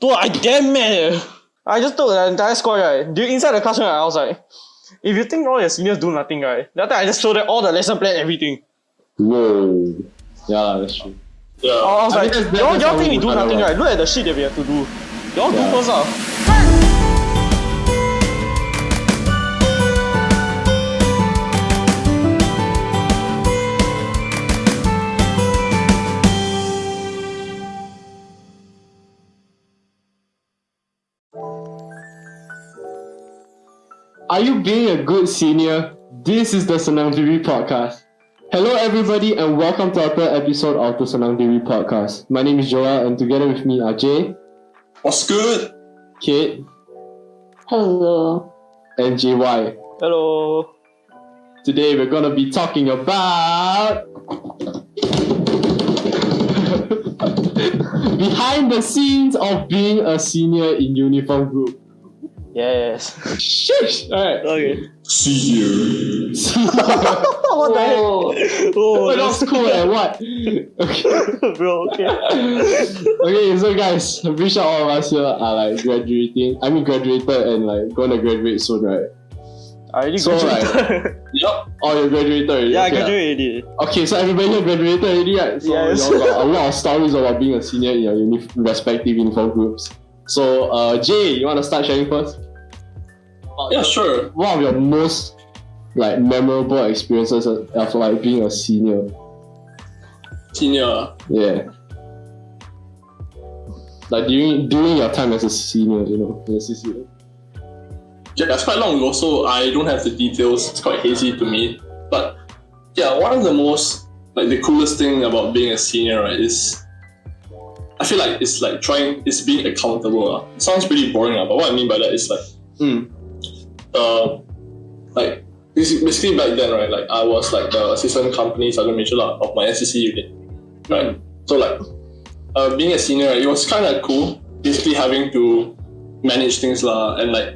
Dude, I damn mad. I just told the entire squad, right? Inside the classroom, I was like, if you think all your seniors do nothing, right? That time I just showed them all the lesson plan, everything. Whoa. Yeah, that's true. Yeah. I was like, y'all think we do nothing, right? Look at the shit that we have to do. Y'all do first, Are you being a good senior? This is the Senang Diri Podcast. Hello everybody and welcome to our third episode of the Senang Diri Podcast. My name is Joel and together with me are Jay. What's good? Kate. Hello. And JY. Hello. Today we're gonna be talking about behind the scenes of being a senior in uniform group. Yes. Sheesh! Alright. Okay. See you. What the heck? Oh, that's cool and what? Okay. Bro, okay. Okay, so guys, I'm pretty sure all of us here are like graduating. I mean graduated and like gonna graduate soon, right? I already So, graduated. Yep. Oh, you graduated already? Yeah, I Okay. graduated already. Okay, so everybody here graduated already, right? So Yes. y'all got a lot of stories about being a senior in your respective uniform groups. So, Jay, you wanna start sharing first? Yeah, sure. One of your most like memorable experiences of like being a senior. Senior. Yeah. Like during your time as a senior, you know, in the CCA. Yeah, that's quite long ago, so I don't have the details. It's quite hazy to me. But yeah, one of the most like the coolest thing about being a senior, right, is I feel like it's being accountable. It sounds pretty boring, but what I mean by that is like basically back then, right, like I was like the assistant company sergeant major of my SCC unit, right? So like being a senior, right, it was kind of cool basically having to manage things and like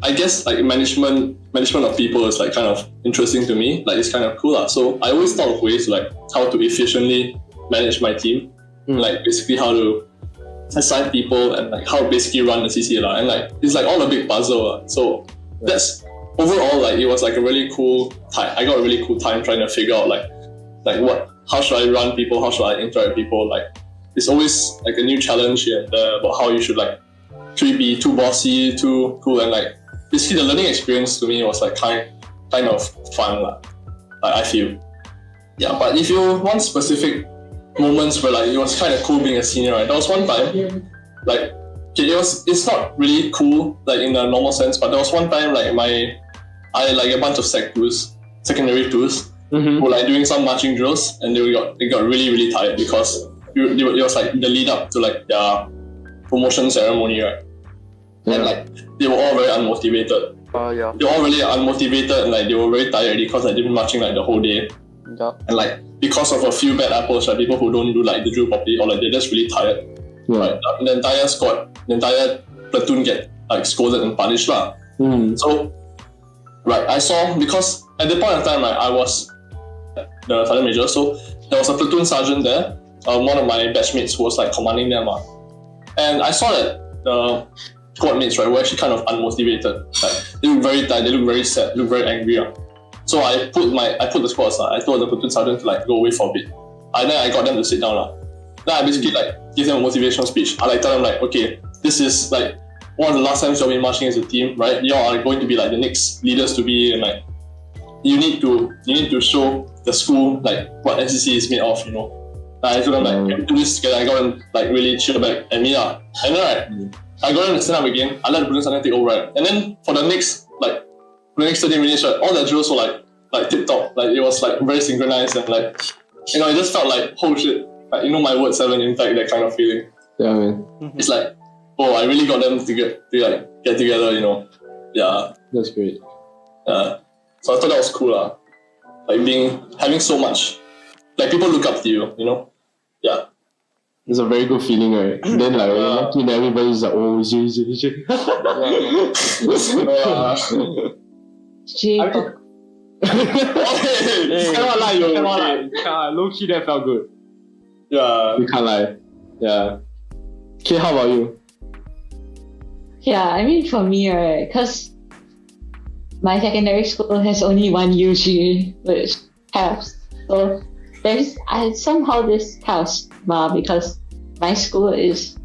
I guess like management of people is like kind of interesting to me, like it's kind of cool so I always thought of ways like how to efficiently manage my team, like basically how to assign people and like how to basically run the CCA and like it's like all a big puzzle so that's overall like it was like a really cool time. I got a really cool time trying to figure out like how should I run people, how should I interact with people. Like it's always like a new challenge here and there about how you should like should you be too bossy, too cool, and like basically the learning experience to me was like kind of fun like I feel. Yeah, but if you want specific moments where like it was kind of cool being a senior, right? There was one time like it's not really cool like in a normal sense, but there was one time like I had like a bunch of secondary twos who were like doing some marching drills and they got really really tired because it was like the lead up to like their promotion ceremony, right? Yeah. And like they were all very unmotivated. Yeah. They were all really unmotivated and like they were very tired already because they've been marching like the whole day. Yeah. And like because of a few bad apples, right, people who don't do like the drill properly or like they're just really tired. Right. The entire squad, the entire platoon get like scolded and punished So right, I saw because at the point of time I was the sergeant major, so there was a platoon sergeant there, one of my batchmates who was like commanding them and I saw that the squad mates, right, were actually kind of unmotivated. Like they look very tired, they look very sad, look very angry. So I put the squad aside. I told the platoon sergeant to like go away for a bit. And then I got them to sit down. Then I basically like give them a motivational speech. I like tell them like, okay, this is like one of the last times you'll be marching as a team, right? You all are going to be like the next leaders to be, and like you need to show the school like what NCC is made of, you know. I told them like, we do this together. I got them like really chill back at me And then I got them to stand up again. I let the platoon sergeant take over, right? And then for the next 30 minutes, right, all the drills were like tip top. Like it was like very synchronized and like, you know, it just felt like, oh shit, like, you know, my words haven't impact, that kind of feeling. Yeah, man. It's like, oh, I really got them to get together, you know. Yeah. That's great. So I thought that was cool, like having so much, like people look up to you, you know. Yeah. It's a very good feeling, right? Then like when everybody's like, oh, Jay. Cannot lie. Low key, that felt good. Yeah. You can't lie. Yeah. Okay, how about you? Yeah, I mean for me, right, because my secondary school has only one UG, which helps. So somehow this kind of stigma because my school is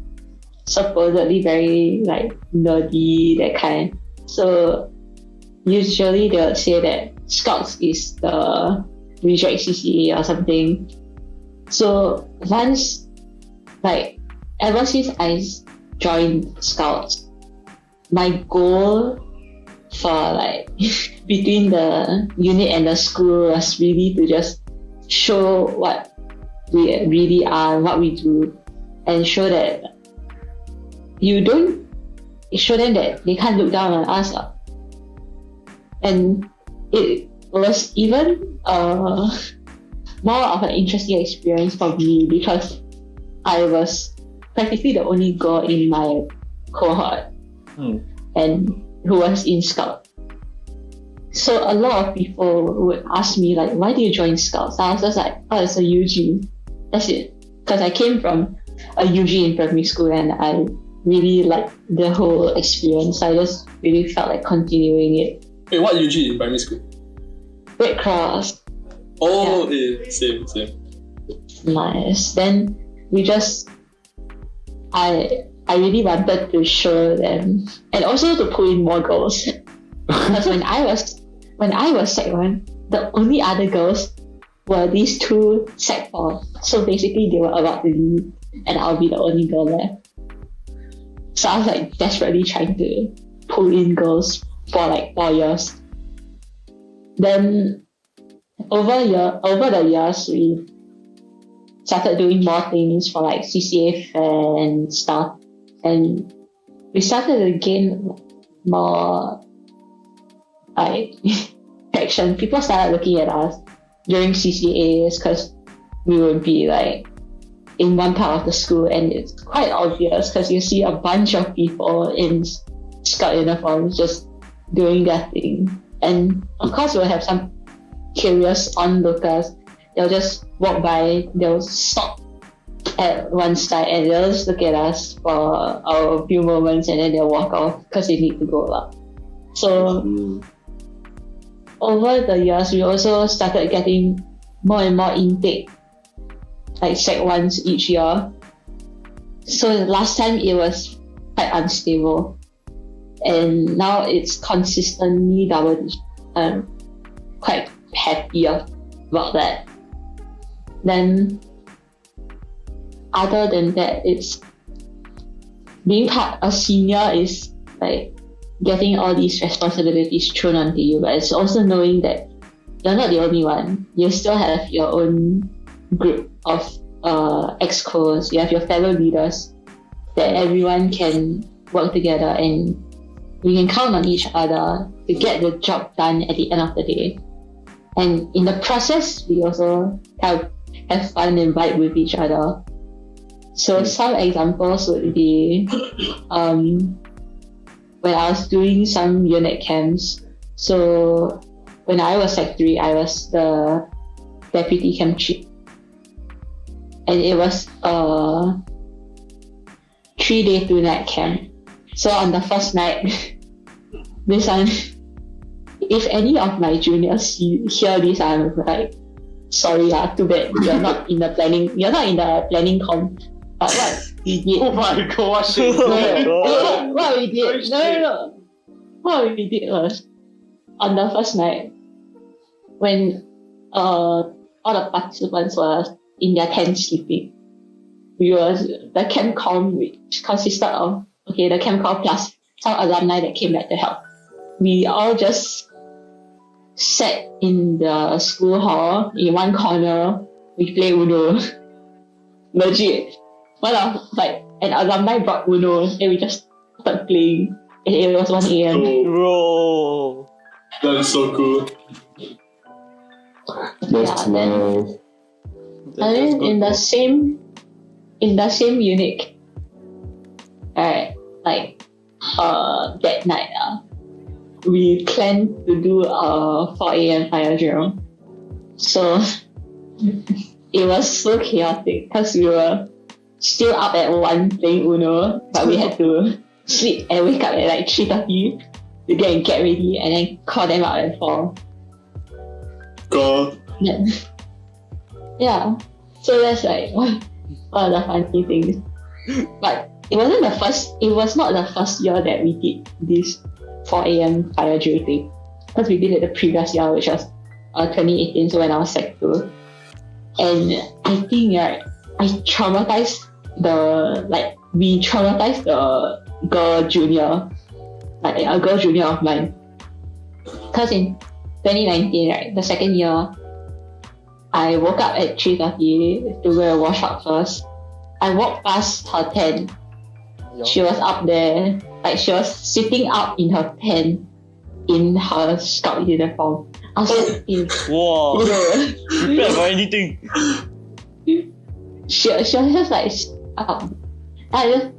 supposedly very like nerdy, that kind. So usually they would say that Scouts is the reject CCA or something. So once, like, ever since I joined Scouts, my goal for like between the unit and the school was really to just show what we really are, what we do, and show that show them that they can't look down on us. And it was even more of an interesting experience for me because I was practically the only girl in my cohort and who was in Scout. So a lot of people would ask me like, why do you join Scouts? I was just like, oh, it's a UG. That's it. Because I came from a UG in primary school and I really liked the whole experience. I just really felt like continuing it. Wait, what UG in primary school? Red Cross. Oh, yeah. Same. Nice. Then I really wanted to show them and also to pull in more girls. Because when I was Sec 1, the only other girls were these two Sec 4. So basically they were about to leave and I'll be the only girl left. So I was like desperately trying to pull in girls for like 4 years. Then over the years we started doing more things for like CCA and stuff, and we started to gain more like traction. People started looking at us during CCAs because we would be like in one part of the school, and it's quite obvious because you see a bunch of people in Scout uniforms just doing their thing. And of course we'll have some curious onlookers. They'll just walk by, they'll stop at one side and they'll just look at us for a few moments and then they'll walk off because they need to go. So over the years we also started getting more and more intake, like Sec 1s each year. So last time it was quite unstable and now it's consistently double digit. I'm quite happy about that. Then other than that, it's being a senior is like getting all these responsibilities thrown onto you, but it's also knowing that you're not the only one. You still have your own group of excos, you have your fellow leaders, that everyone can work together and we can count on each other to get the job done at the end of the day. And in the process, we also have fun and vibe with each other. So some examples would be when I was doing some unit camps. So when I was Sec 3, I was the deputy camp chief. And it was a 3-day 2-night camp. So on the first night, this one, if any of my juniors hear this, I'm like, sorry, too bad you're not in the planning comp. But what we did? Oh my gosh! What we did? No. What we did was on the first night when all the participants were in their tents sleeping. The camp com, which consisted of the camp com plus some alumni that came back to help. We all just sat in the school hall in one corner. We play Uno. Legit. An alumni brought Uno and we just started playing. And it was 1 a.m. Bro. That is so cool. That's nice. And then in the same unit, alright, that night, we planned to do a 4 a.m. fire drill. So it was so chaotic because we were still up at 1 playing Uno, but we had to sleep and wake up at like 3:30 to get ready and then call them out at 4. God. Yeah. So that's like one of the funny things. But it was not the first year that we did this 4 a.m. fire drill thing. Because we did it the previous year, which was 2018, so when I was Sec 2. And I think we traumatized the girl junior, like a girl junior of mine. Because in 2019, right, the second year, I woke up at 3:30 to go and wash up first. I walked past her tent. Yeah. She was up there, like she was sitting up in her tent in her scout uniform. I was like, Wow. Prepared for anything. she was just like up. I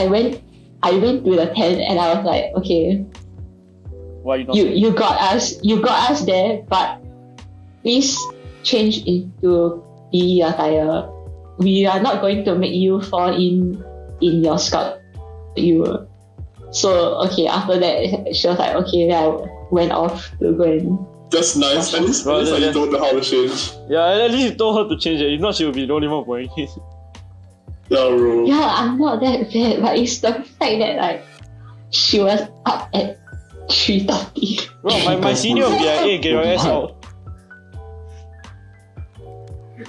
went to the tent and I was like, okay, Why you not? you got us there, but please change into PE attire. We are not going to make you fall in your scout. So okay, after that she was like, okay, then I went off to go and. That's nice. At least you don't know how to change. Yeah, at least you told her to change it. If not, she will be the only one wearing it. Yeah, bro. Yeah, I'm not that bad, but it's the fact that like she was up at 3:30. Bro, my senior will be like, hey, get your ass out.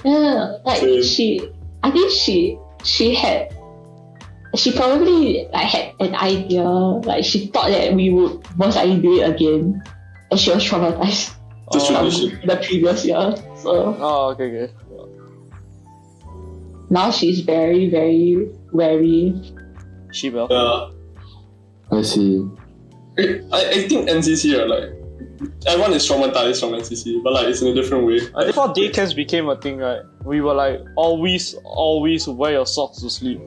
Yeah, like I think she probably like had an idea, like she thought that we would most likely do it again, and she was traumatized Just from tradition. the previous year. So Oh, okay. now she's very, very wary. She will. Yeah. I see. I think NCC are like everyone is traumatized from NCC, but like it's in a different way. I think before day camps became a thing, right? We were like always wear your socks to sleep.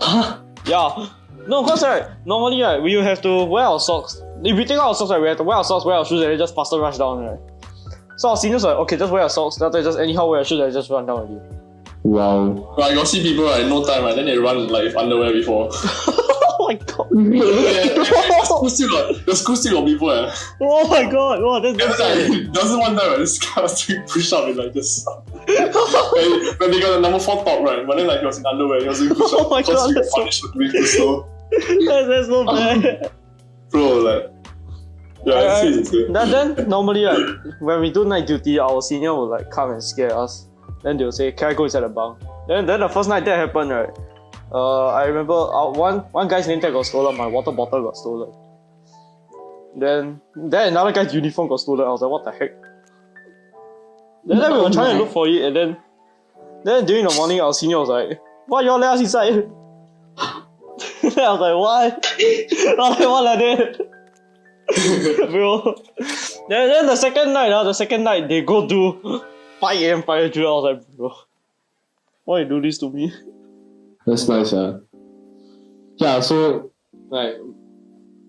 Huh? Yeah. No, cause right, normally right, we will have to wear our socks. If we take out our socks, right, we have to wear our socks, wear our shoes, and then just faster rush down, right? So our seniors were like, okay, just wear our socks, then after just anyhow wear our shoes and just run down already. Wow. But I got see people right, no time right, then they run like with underwear before. Oh my god. The school still got people Oh my god. Wow, that's It's scary. like, doesn't one time right, this guy was doing push up in like this. when they got the number 4 top right, but then like he was in underwear, he was doing push up. Oh my god, that's so- punished for doing too slow. That's so bad. Bro, like yeah, it's insane. Then normally like when we do night duty, our senior will like come and scare us. Then they'll say, can I go inside the bunk? Then the first night that happened, right? I remember one guy's name tag got stolen, my water bottle got stolen. Then another guy's uniform got stolen. I was like, what the heck? Then we were trying to look for it, and then during the morning, our senior was like, why y'all let us inside? Then I was like, what? I was like, what like that? Bro. Then the second night they go do 5 AM fire drill. I was like, bro, why you do this to me? That's nice, yeah. Yeah, so like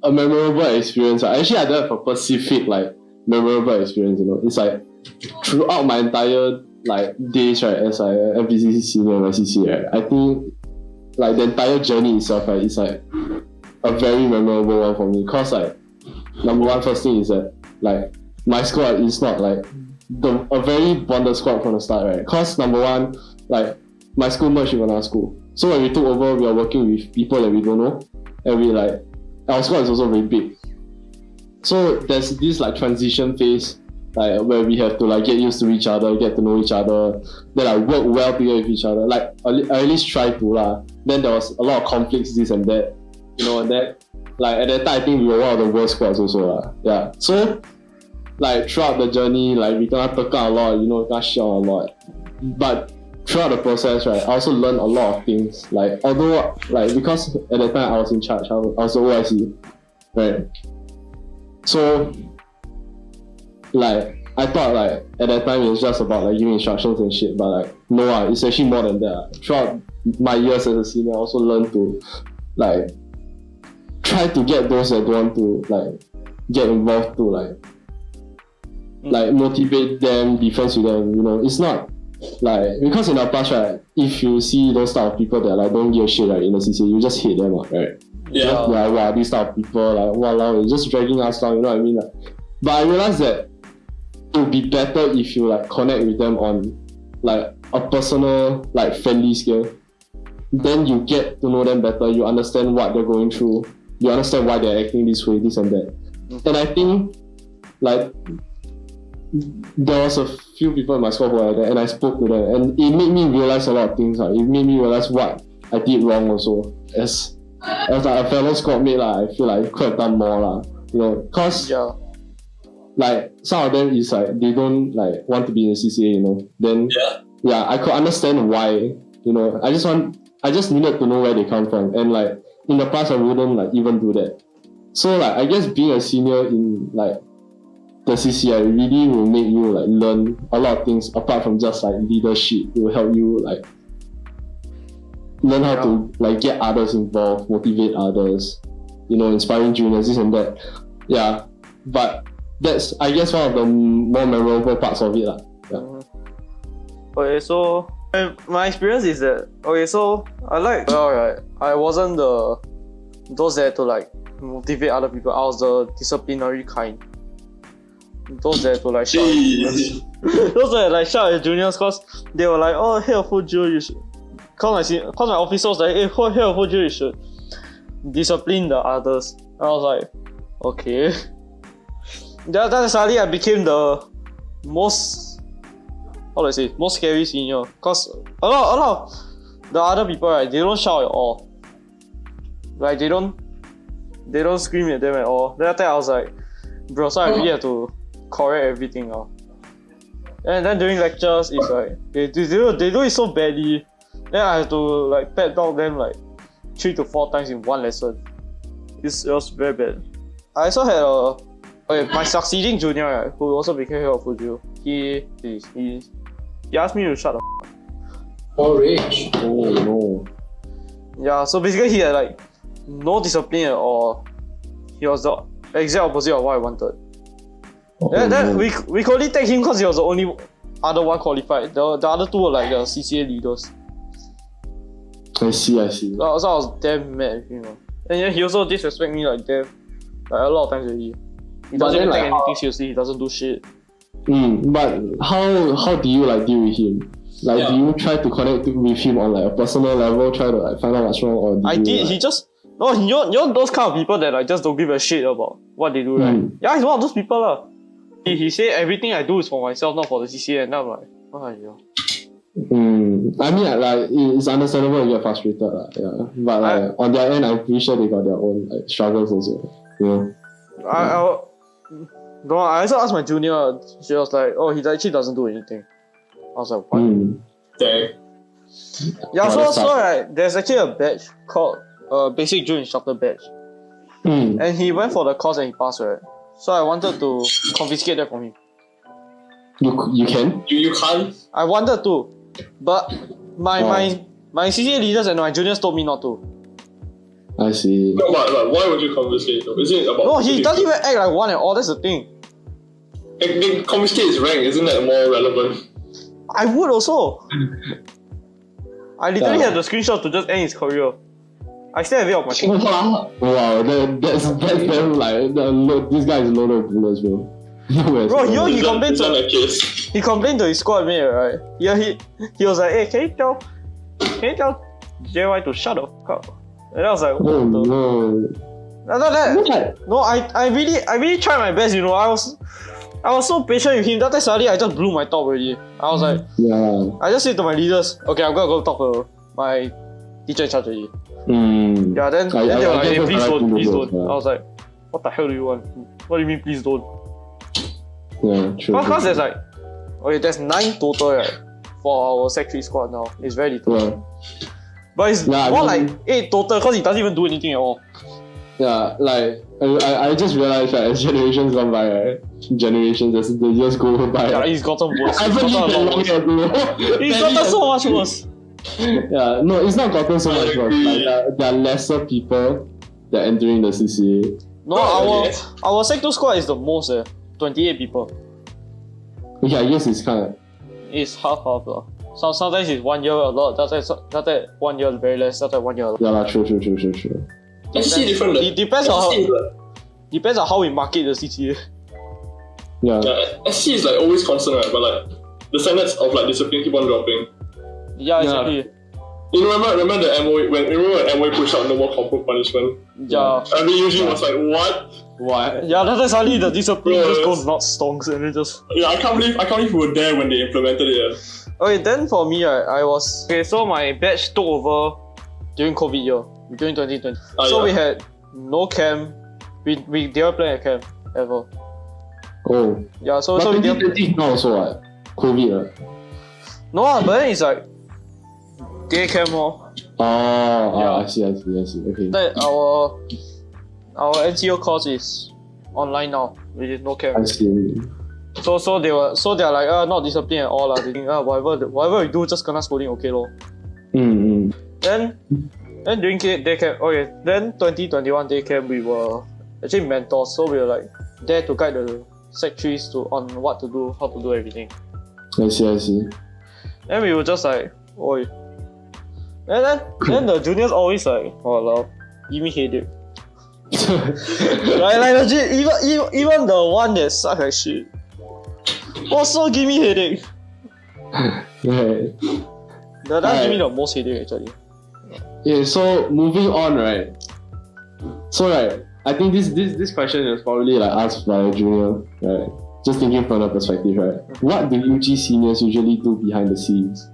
a memorable experience. Actually, I don't have a specific like memorable experience. You know, it's like throughout my entire like days, right, as like a MPCC senior in my CC, right. I think like the entire journey itself, right, is like a very memorable one for me. Cause like number one, first thing is that like my squad is not like a very bonded squad from the start, right? Cause number one, like my school merged with another school. So when we took over, we are working with people that we don't know, and we like our squad is also very big. So there's this like transition phase, like where we have to like get used to each other, get to know each other, then like work well together with each other. Like I at least try to lah. Then there was a lot of conflicts, this and that, you know. And that like at that time, I think we were one of the worst squads also lah. Yeah. So like throughout the journey, like we gonna talk a lot, you know, we gonna share a lot, but throughout the process, right, I also learned a lot of things. Like, although, like, because at that time I was in charge, I was the OIC, right? So, like, I thought, like, at that time it was just about, like, giving instructions and shit, but, like, no, it's actually more than that. Throughout my years as a senior, I also learned to, like, try to get those that want to, like, get involved to, like, motivate them, be friends with them, you know. It's not like because in our past, right, if you see those type of people that like don't give a shit right in the CCA, you just hate them, right? Yeah. Like wow, these type of people, like wow, it's just dragging us down, you know what I mean? Like, but I realized that it would be better if you like connect with them on like a personal, like friendly scale. Then you get to know them better, you understand what they're going through, you understand why they're acting this way, this and that. And I think like there was a few people in my school who were like that, and I spoke to them, and it made me realize a lot of things. Like, it made me realize what I did wrong also. As like a fellow squad mate, I feel like I could have done more, you know, cause like some of them is like they don't like want to be in the CCA, you know. Then I could understand why, you know. I just needed to know where they come from, and like in the past I wouldn't like even do that. So like I guess being a senior in like the CCI really will make you like learn a lot of things apart from just like leadership. It will help you like learn how to like get others involved, motivate others, you know, inspiring juniors, this and that. Yeah, but that's I guess one of the more memorable parts of it. Okay, so my experience is that so I like right. I wasn't those there to like motivate other people. I was the disciplinary kind. Those there to like shout at juniors. Those that like shout at juniors cause they were like, oh hey Fuju, you should cause my officer was like, hey Fuju, you should discipline the others. And I was like, okay. Then suddenly I became the most most scary senior. Cause a lot of the other people, right, they don't shout at all. Like they don't scream at them at all. Then after I was like, bro, so I really have to correct everything now. And then during lectures, it's like they do it so badly. Then I have to like pet talk them like 3 to 4 times in one lesson. It was very bad. I also had my succeeding junior, right, who also became head of Fuju. He asked me to shut the Oh, rich. Oh no. Yeah, so basically he had like no discipline at all. He was the exact opposite of what I wanted. Then we could only take him because he was the only other one qualified. The other two were like the CCA leaders. I see. So I was damn mad with him. And yeah, he also disrespect me like damn, like a lot of times already. He doesn't even take anything seriously. He doesn't do shit. But how do you like deal with him? Like, do you try to connect with him on like a personal level, try to like find out what's wrong, or I did. Like, he just you know those kind of people that like just don't give a shit about what they do, right? Yeah, he's one of those people lah. He say everything I do is for myself, not for the CCA, and I'm like, oh yeah. I mean, like it's understandable to get frustrated, yeah. But like on their end, I'm pretty sure they got their own like struggles also. You know. I also asked my junior. She was like, "Oh, he actually doesn't do anything." I was like, "What?" Dang. Yeah, so right, there's actually a badge called Basic Drill Instructor badge, and he went for the course and he passed, right? So I wanted to confiscate that from him. You can? You can't? I wanted to, but my CCA leaders and my juniors told me not to. I see. No, but why would you confiscate though? Is it about... No, he doesn't even act like one at all, that's the thing. Like, confiscate his rank, isn't that more relevant? I would also. I literally had the screenshot to just end his career. I still have it on my phone. Wow, that's damn like, this guy is loaded with bullets, bro. Bro, you know he complained to his squad mate, right? Yeah, he was like, hey, can you tell JY to shut the fuck up? And I was like, oh no. No, I really tried my best, you know. I was so patient with him. That time suddenly I just blew my top already. I was like, I just said to my leaders, okay, I'm gonna go talk to my teacher in charge already. Yeah, then they were like, hey, please don't. I was like, what the hell do you want? What do you mean, please don't? Yeah, true. Because there's like, there's 9 total, right, for our Sec 3 squad now. It's very little. Yeah. But it's more like 8 total because he doesn't even do anything at all. Yeah, like, I just realized that as generations gone by, right? Generations, they just go by. Yeah, he's gotten worse. He's gotten so much worse. Yeah, no, it's not gotten so much worse. Like, there are lesser people that are entering the CCA. No, our Sec 2 squad is the most, 28 people. Okay, I guess it's kind of... It's half lah. Sometimes it's 1 year a lot, that 1 year very less, that 1 year a lot. Yeah, lah, true. SCC different. It depends on how we market the CCA. Yeah. SC is like always constant, right? But like the standards of like discipline keep on dropping. Yeah, exactly. You remember the MOE when MOE pushed out no more corporal punishment? Yeah. I mean, usually was like what? Yeah, that's suddenly the discipline just goes not stonks and it just. Yeah, I can't believe we were there when they implemented it. Okay, then for me, I was so my batch took over during COVID year, during 2020. So we had no camp. We didn't plan a camp ever. Oh. Yeah, so but we didn't. 2020 now also what? COVID. No, but then it's like day camp more. I see. Okay. That our NCO course is online now, which is no camp. I see. So they're like not disciplined at all lah. They think whatever we do just gonna scolding okay lor. Then during day camp, okay. Then 2021 day camp we were actually mentors, so we were like there to guide the Sec 3s on what to do, how to do everything. I see. Then we were just like, oi. And then the juniors always like, walao, give me headache. like legit, even the one that sucks like shit also give me headache. Right. That give me the most headache actually. Yeah, so moving on, right? So I think this question is probably like asked by a junior, right? Just thinking from the perspective, right? What do UG seniors usually do behind the scenes,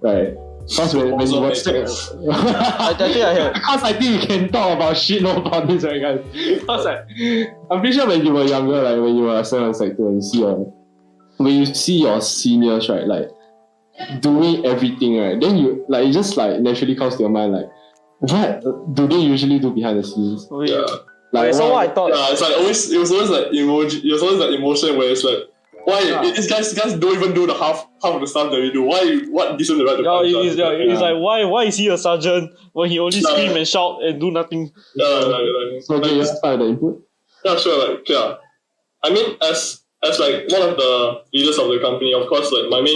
right? Because when you watch I think I heard. Because I think we can talk about shit about this, right, guys? Because I'm pretty sure when you were younger, like when you were Sec 1, Sec 2, and when you see your seniors, right, like doing everything, right, then you like it just like naturally comes to your mind, like what do they usually do behind the scenes? Yeah. Like so what I thought. Yeah, it's like it was always like emoji. It was always like emotion where it's like, why these guys don't even do the half of the stuff that we do? What gives them the right to punish us? It's like why is he a sergeant when he only scream and shout and do nothing? So can you start the input? Yeah, sure. Like I mean, as like one of the leaders of the company, of course, like one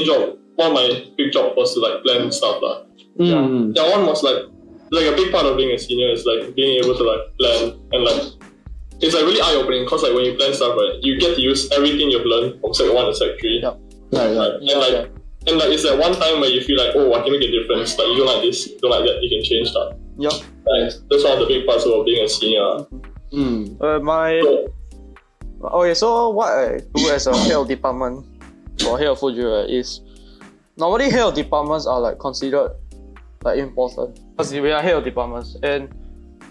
of my big job was to like plan stuff lah. Yeah, one was like a big part of being a senior is like being able to like plan and like it's like really eye opening because like when you plan stuff, right, you get to use everything you've learned from Sec 1 to Sec 3. Yep. Right. And like it's that one time where you feel like, oh, I can make a difference. Like you don't like this, you don't like that, you can change that. Yep. Like, that's one of the big parts of being a senior. So what I do as a head of department or head of food is normally head of departments are like considered like important because we are head of departments, and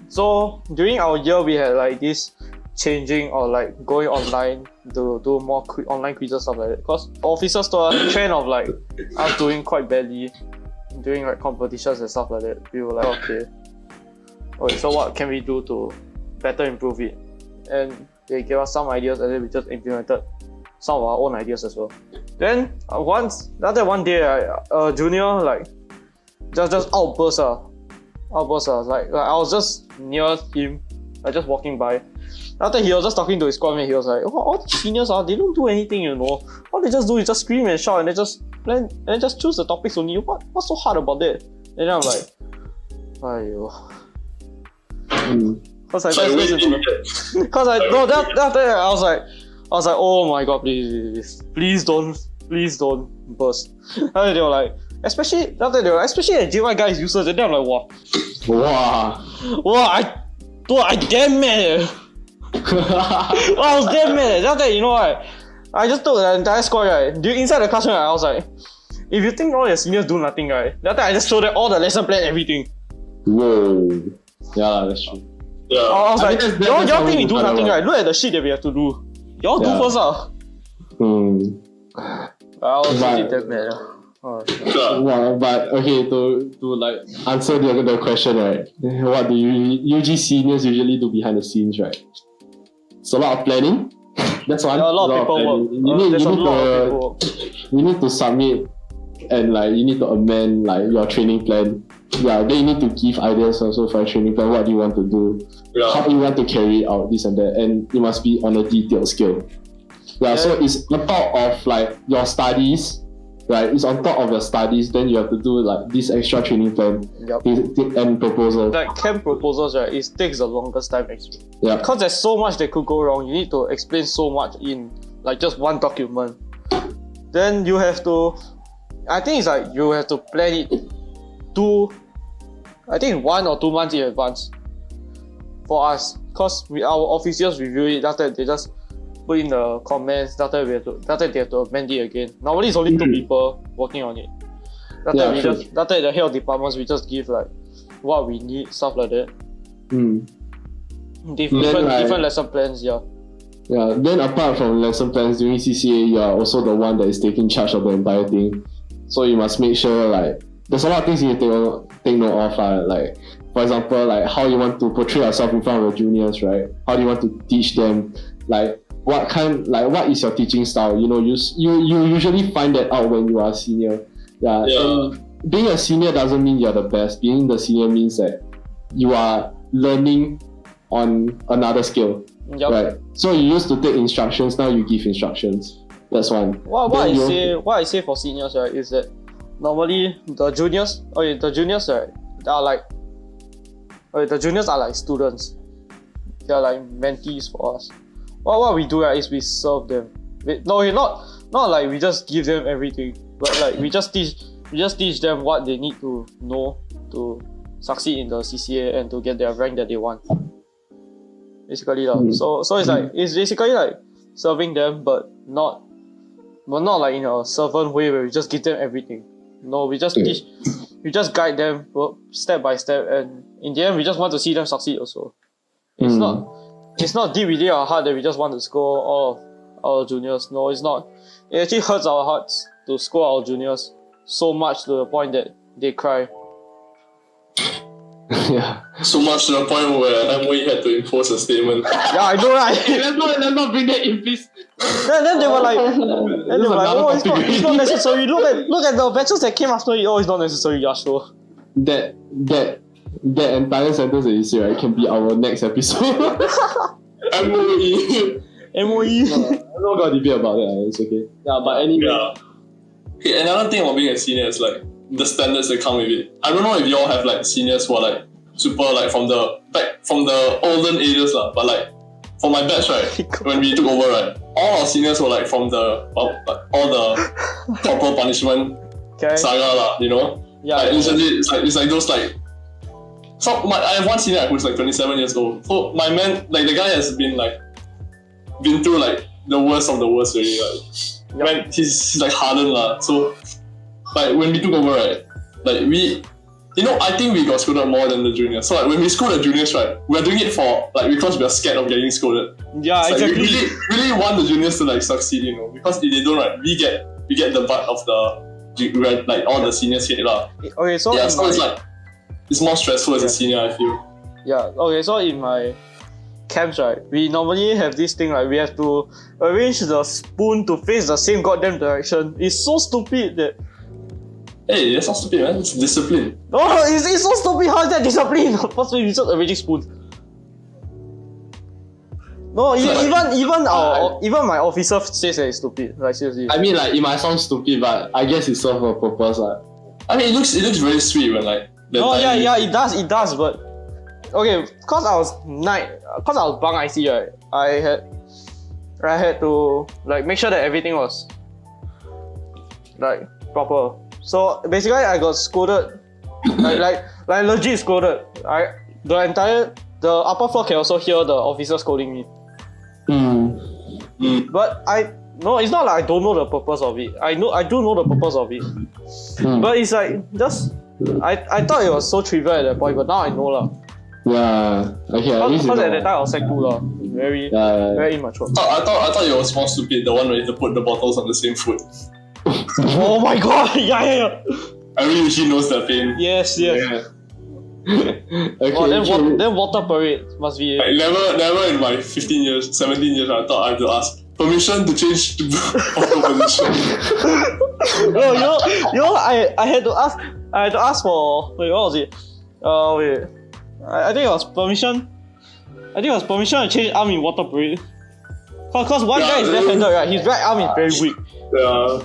so during our year we had like this changing or like going online to do more online quizzes, stuff like that, because officers told us the trend of like us doing quite badly during like competitions and stuff like that. We were like, okay, so what can we do to better improve it? And they gave us some ideas, and then we just implemented some of our own ideas as well. Then one day, a junior like just outburst. Like I was just near him, like just walking by. After he was just talking to his squad mate, he was like, all the seniors they don't do anything, you know. All they just do is just scream and shout, and they just plan and just choose the topics only. What's so hard about that? And then I'm like, aiyo. Cause after that, I was like, oh my god, please don't burst. And then they were like, especially at J1 guys users, and then I'm like, wow, I damn mad. I was damn mad. After that, you know what? I just told the entire squad, right? Inside the classroom, I was like, if you think all your seniors do nothing, right? After I just showed them all the lesson plan, everything. Whoa. Yeah, that's true. Yeah. I was like, y'all think we do nothing, right? Look at the shit that we have to do. Y'all do first, I was really damn mad. Wow, but okay, to like answer the question, right? What do UG seniors usually do behind the scenes, right? It's a lot of planning. That's one. A lot of people work. You need to submit and like you need to amend like your training plan. Yeah, then you need to give ideas also for your training plan. What do you want to do? Yeah. How you want to carry out this and that, and it must be on a detailed scale. Yeah, so it's on top of like your studies, right? It's on top of your studies. Then you have to do like this extra training plan Yup. and proposal. Like camp proposals, right? It takes the longest time actually. Yeah. Because there's so much that could go wrong. You need to explain so much in like just one document. Then you have to, I think it's like you have to plan it 1 or 2 months in advance for us. Because our officers review it, after they just put in the comments, after they have to amend it again. Normally it's only 2 people working on it. After the head of departments, we just give like what we need, stuff like that. Different lesson plans, yeah. Yeah, then apart from lesson plans during CCA, you are also the one that is taking charge of the entire thing. So you must make sure like there's a lot of things you need to take note of, like for example, like how you want to portray yourself in front of your juniors, right? How do you want to teach them? Like what is your teaching style? You know, you usually find that out when you are a senior. Yeah. And being a senior doesn't mean you're the best. Being the senior means that you are learning on another skill. Yep. Right. So you used to take instructions, now you give instructions. That's one. What I say for seniors, right, is that normally the juniors right, the juniors are like students. They are like mentees for us. What we do, right, is we serve them. Not like we just give them everything, but like we just teach them what they need to know to succeed in the CCA and to get their rank that they want. Basically, so it's like it's basically like serving them, but not like in a servant way where we just give them everything. No, we just teach, we just guide them step by step, and in the end, we just want to see them succeed. Also, it's not deep within our heart that we just want to score all of our juniors. No, it's not. It actually hurts our hearts to score our juniors so much to the point that they cry. Yeah. So much to the point where MOE had to enforce a statement. Yeah, I know, right? let's not bring that in, please. Then they were like, oh, it's not necessary. Look at the batches that came after it. Oh, it's not necessary. Yeah, sure. That entire sentence that you say, right, can be our next episode. MOE. I'm not gonna debate about that. It's okay. Yeah, but anyway. Yeah. Okay, another thing about being a senior is like the standards that come with it. I don't know if y'all have like seniors who are like super like from the olden ages lah, but like for my batch, right, when we took over, right, all our seniors were like from all the corporal punishment saga lah, you know. Yeah. Like literally, it's like those like. So I have one senior who's like 27 years old. So my man, like the guy has been through like the worst of the worst really. Like, man, he's like hardened lah. So like when we took over, right, like we, you know, I think we got scolded more than the juniors. So like when we scold the juniors, right, we're doing it for like because we're scared of getting scolded. Yeah, it's exactly. Like, we really want the juniors to like succeed, you know, because if they don't, right, we get the butt of the like all the seniors hate lah. Okay, so yeah, so it's like it's more stressful as a senior, I feel. Yeah. Okay, so in my camps, right, we normally have this thing, like we have to arrange the spoon to face the same goddamn direction. It's so stupid that. Hey, that's not stupid, man. It's discipline. No, it's so stupid. How is that discipline? First, we just arranging spoons. No, even my officer says that it's stupid. Like seriously. I mean, like it might sound stupid, but I guess it serves a purpose, like. I mean, it looks very sweet when like. No, yeah, it does, but okay, cause I was bunk IC, right, I had to like make sure that everything was like proper. So basically, I got scolded, like legit scolded. The upper floor can also hear the officer scolding me. But it's not like I don't know the purpose of it. I do know the purpose of it. But it's like just I thought it was so trivial at that point, but now I know lah. Yeah. Okay. Because at that time I was like 2 lah. Very immature. I thought it was more stupid, the one where you have to put the bottles on the same foot. Oh my god! Yeah. Everyone usually knows that pain. Yes. Yeah. Okay. Then water parade must be. Like, never in my 17 years, I thought I had to ask permission to change bottle position. I had to ask for what was it? I think it was permission. To change arm in water parade. Cause one guy is left-handed, right? His right arm is very weak. Yeah.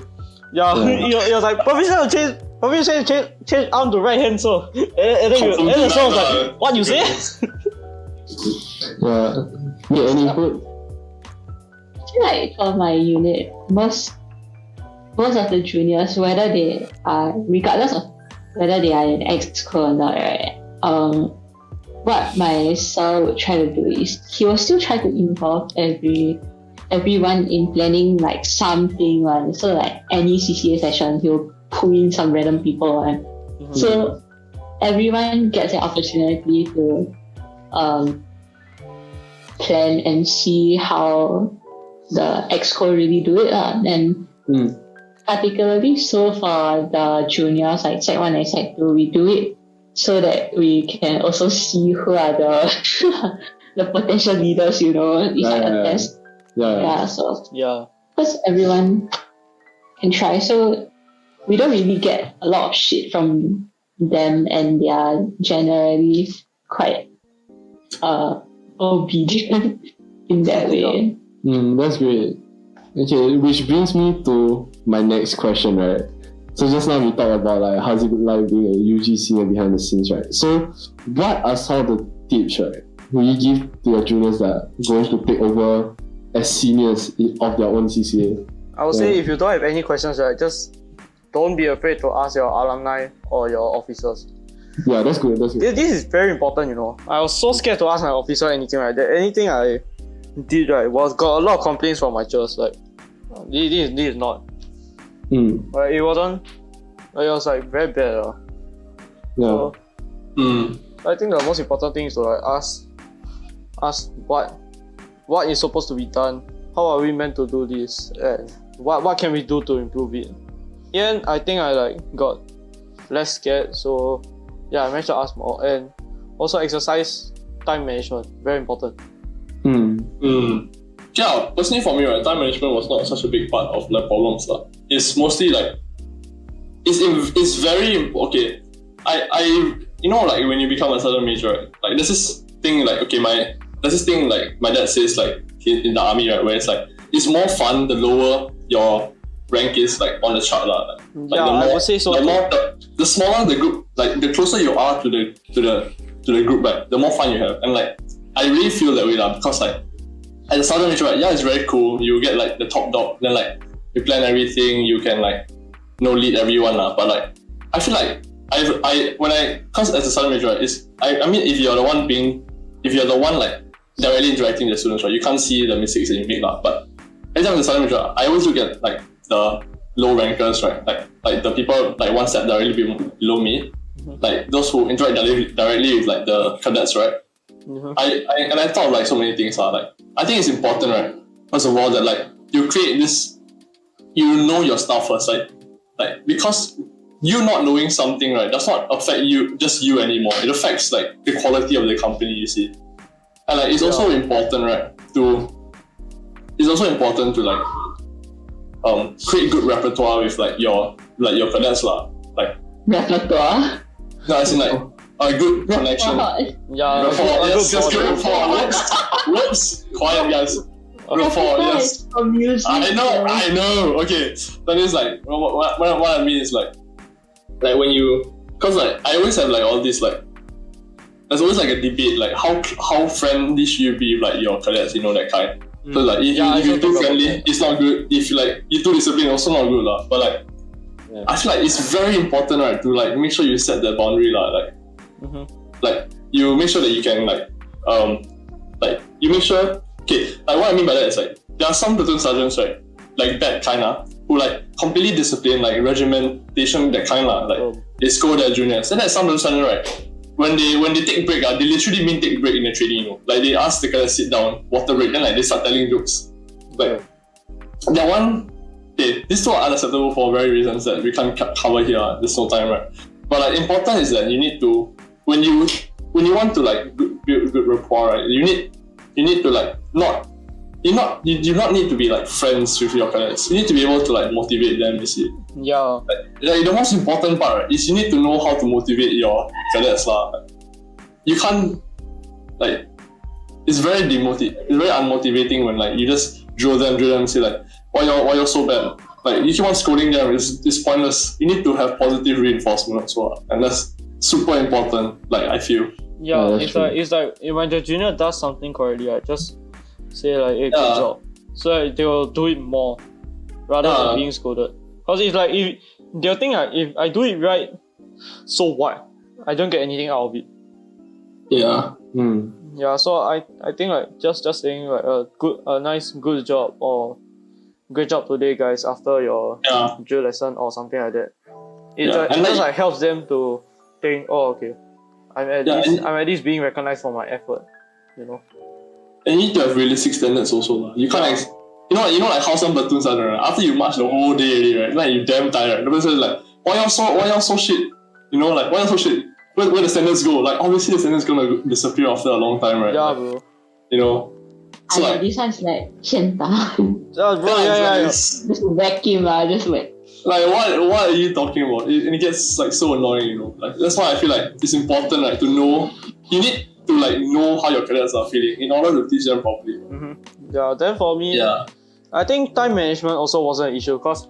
Yeah, he was like, permission change arm to right hand, so. And then the song was like, what you say? Yeah. Yeah, any input? I feel like for my unit, most of the juniors, whether they are, regardless of whether they are in EXCO or not, right? What my sir would try to do is he will still try to involve everyone in planning like something one. So like any CCA session, he'll pull in some random people one. Mm-hmm. So everyone gets an opportunity to plan and see how the EXCO really do it. And particularly so for the juniors like Sec 1 and Sec 2, we do it so that we can also see who are the the potential leaders, you know. It's like a test. So because everyone can try, so we don't really get a lot of shit from them, and they are generally quite obedient in that way. That's great. Okay, which brings me to my next question, right? So just now we talked about like how's it like being a UG senior behind the scenes, right? So what are some of the tips, right, will you give to your juniors that are going to take over as seniors of their own CCA? I would say if you don't have any questions, right, just don't be afraid to ask your alumni or your officers. Yeah, that's good. This is very important, you know. I was so scared to ask my officer anything, right? That anything I did, right, got a lot of complaints from my church. Like, this is not. Right, it wasn't. It was like very bad. So, I think the most important thing is to like ask what is supposed to be done. How are we meant to do this? And what can we do to improve it? And I think I like got less scared. So yeah, I managed to ask more, and also exercise time management, very important. Yeah, personally for me, right, time management was not such a big part of the problems. It's mostly like it's very okay. I you know, like when you become a sergeant major, right, like there's this thing like my dad says like in the army, right, where it's like it's more fun the lower your rank is like on the chart like I would say so. The smaller the group, like the closer you are to the group, right, the more fun you have. And like I really feel that way because like as a sergeant major, right, yeah, it's very cool. You get like the top dog, then like you plan everything, you can like lead everyone but like I feel like cause as a sergeant major, right, I mean if you're the one like directly interacting with the students, right, you can't see the mistakes that you make but every time as a sergeant major, I always look at like the low rankers, right, like the people like one step directly below me, like those who interact directly with like the cadets, right. I thought of like so many things like I think it's important, right, first of all, that like you create this, you know your stuff first, like because you not knowing something, right, does not affect you anymore. It affects like the quality of the company, you see. And like it's also important, right, to like create good repertoire with like your cadets like Repertoire? no, as in like a good connection. Yeah, Whoops, quiet guys. Rapport, yes. I know. Okay, that is like what I mean is like when you, cause like I always have like all this like there's always like a debate like how friendly should you be with like your cadets, you know, that kind. So like if you're too friendly, it's not good. If like you're too disciplined, also not good but like I feel like it's very important, right, to like make sure you set that boundary like you make sure that you can like you make sure. Okay, like what I mean by that is like there are some platoon sergeants, right, like that kinda, who like completely disciplined, like regimentation, that kind like they scold their juniors. Then there's some platoon sergeants, right, when they take break, they literally mean take break in the training, you know. Like they ask the guy to sit down, water break, then like they start telling jokes. Like that one, these two are unacceptable for very reasons that we can't cover here. There's no time, right? But like important is that you need to, when you want to like build good rapport, right, you need to like you do not need to be like friends with your cadets. You need to be able to like motivate them, you see. Yeah. Like the most important part, right, is you need to know how to motivate your cadets You can't like it's very unmotivating when like you just drill them and say like why you're so bad. like you keep on scolding them, it's pointless. You need to have positive reinforcement as well, and that's super important. Like I feel. Yeah, that's it's true. like when the junior does something correctly, right? Just say like, "Hey, good Yeah. job," so like, they will do it more rather Yeah. than being scolded. Cause it's like if they'll think like if I do it right, so what? I don't get anything out of it. Yeah. Yeah, so I think like just saying like a nice good job or great job today, guys, after your Yeah. drill lesson or something like that. It, Yeah, it and just like- like helps them to think, oh okay, I'm at Yeah, least and- I'm at least being recognized for my effort, you know. And you need to have realistic standards also. lah. You can't you know like how some platoons are right? After you march the whole day already, right? Like you damn tired. The person is like, why y'all so shit? You know, like why y'all so shit? Where the standards go? Like obviously the standards gonna disappear after a long time, right? Yeah, Like, bro. you know. So I know like this one's like 天大 Yeah, bro. Yeah. it's- just vacuum just like Like what are you talking about? And it gets like so annoying, you know. Like that's why I feel like it's important like to know you need to like know how your cadets are feeling in order to teach them properly. Yeah. Then for me, Yeah. I think time management also wasn't an issue because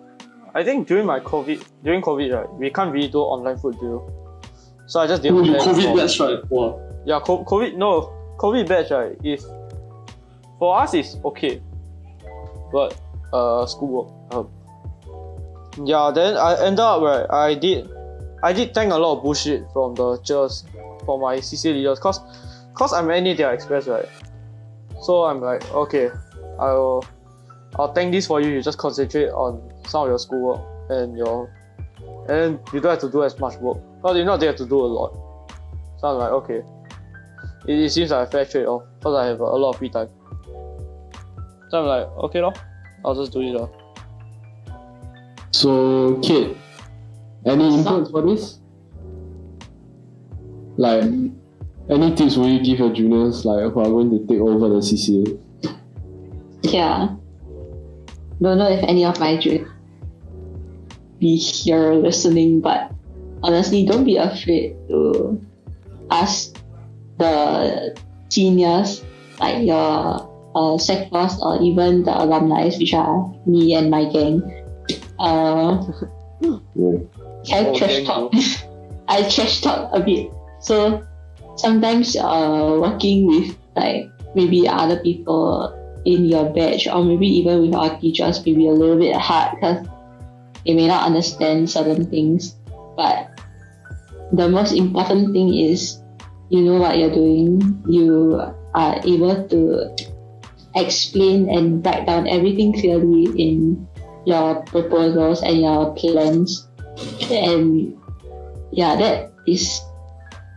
I think during COVID, right, we can't really do online food drill. So I just Oh, didn't you plan COVID for- batch, right? Wow. Yeah, COVID batch, right, is for us is okay, but schoolwork. Yeah, then I ended up right. I did thank a lot of bullshit from the chairs, from my CCA leaders, cause I'm any their express, right. So I'm like, okay, I'll thank this for you. You just concentrate on some of your schoolwork and you don't have to do as much work. Cause you know they have to do a lot. So I'm like, okay. It seems like a fair trade-off because I have a lot of free time. So I'm like, okay lor, I'll just do it lor. So, Kate, any inputs for this? Like, any tips will you give your juniors like who are going to take over the CCA? yeah. Don't know if any of my be here listening, but honestly, don't be afraid to ask the seniors, like your sec boss or even the alumni, which are me and my gang. Yeah. I trash gang, talk. I trash talk a bit. So sometimes working with like maybe other people in your batch or maybe even with our teachers may be a little bit hard because they may not understand certain things. But the most important thing is you know what you're doing. You are able to explain and write down everything clearly in your proposals and your plans. And yeah, that is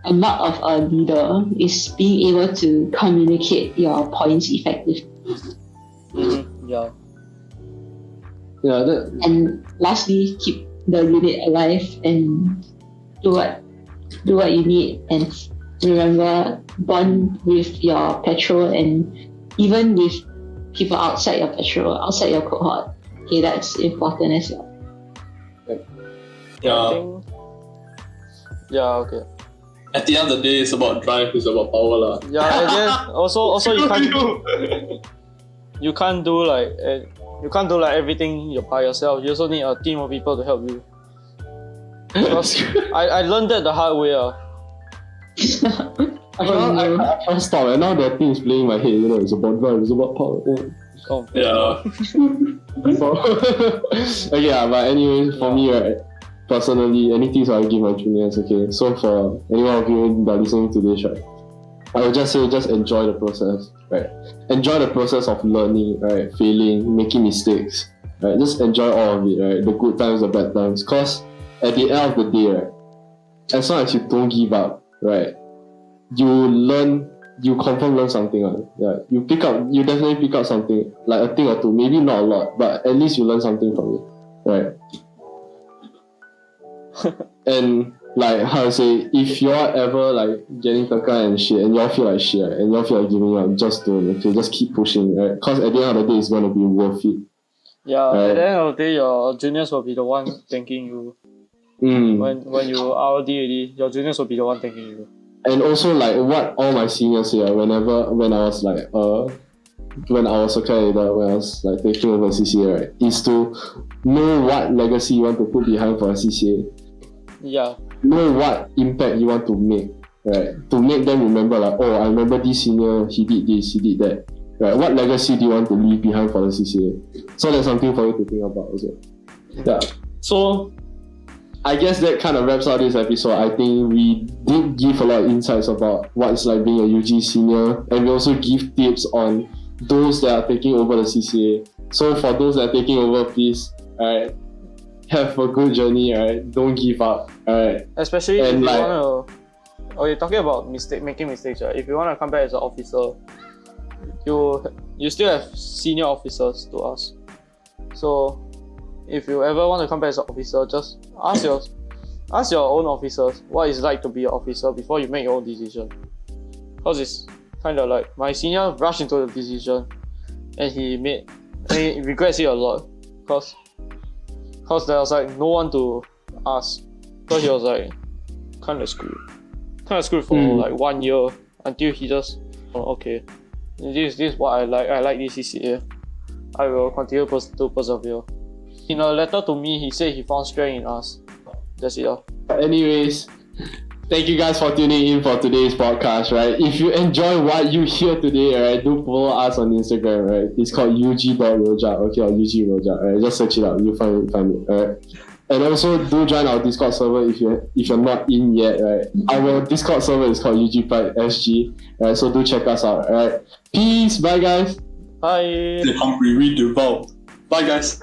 a mark of a leader, is being able to communicate your points effectively. Yeah. Yeah, that, And lastly, keep the unit alive and do what you need, and remember, bond with your patrol and even with people outside your patrol, outside your cohort. Okay, that's important as well. I Yeah. think. Yeah. Okay. At the end of the day, it's about drive, it's about power, lah. Yeah. And then also you can't do like everything by yourself. You also need a team of people to help you. Because I learned that the hard way. I can't stop. And now that thing is playing in my head. You know, it's about drive, it's about power. Oh, Yeah. Okay, yeah, but anyways, for me, right, personally, any tips I'll give my juniors, okay? So for anyone of you that are listening to this, right, I would just say, just enjoy the process, right? Enjoy the process of learning, right? Failing, making mistakes, right? Just enjoy all of it, right? The good times, the bad times. Cause at the end of the day, right, as long as you don't give up, right, you confirm learn something. Yeah, you definitely pick up something, like a thing or two, maybe not a lot, but at least you learn something from it, right? And like how to say, if you're ever like getting taka and shit, and y'all feel like shit, right, and y'all feel like giving up, just don't. Okay, just keep pushing, right? Cause at the end of the day, it's gonna be worth it. yeah. Right. At the end of the day, your juniors will be the one thanking you. Mm. When you RD already, your juniors will be the one thanking you. And also like what all my seniors say, when I was like when I was a leader, when I was like taking over CCA, right, is to know what legacy you want to put behind for a CCA. Yeah. Know what impact you want to make, right? To make them remember like, oh, I remember this senior, he did this, he did that. Right? What legacy do you want to leave behind for the CCA? So that's something for you to think about also. Yeah. So I guess that kind of wraps up this episode. I think we did give a lot of insights about what it's like being a UG senior, and we also give tips on those that are taking over the CCA. So for those that are taking over, please, alright, have a good journey, alright. Don't give up, alright. Especially And if you like- want to. Oh, you're talking about making mistakes, right? If you want to come back as an officer, you still have senior officers to ask. So if you ever want to come back as an officer, just ask your own officers what it's like to be an officer before you make your own decision. Because it's kind of like my senior rushed into the decision and he regrets it a lot because there was like no one to ask, because he was like kind of screwed for like 1 year until he just okay, this is what I like this CCA, I will continue to persevere. In a letter to me, he said he found strength in us. That's it. Anyways, thank you guys for tuning in for today's podcast, right? If you enjoy what you hear today, right, do follow us on Instagram, right? It's called ug.rojak, okay, or ug.rojak, right? Just search it out, you'll find it, alright? And also do join our Discord server if you're not in yet, right? Our Discord server is called UG Pride SG, right? So do check us out, alright? Peace, bye guys. Bye. The hungry read the vow. Bye guys.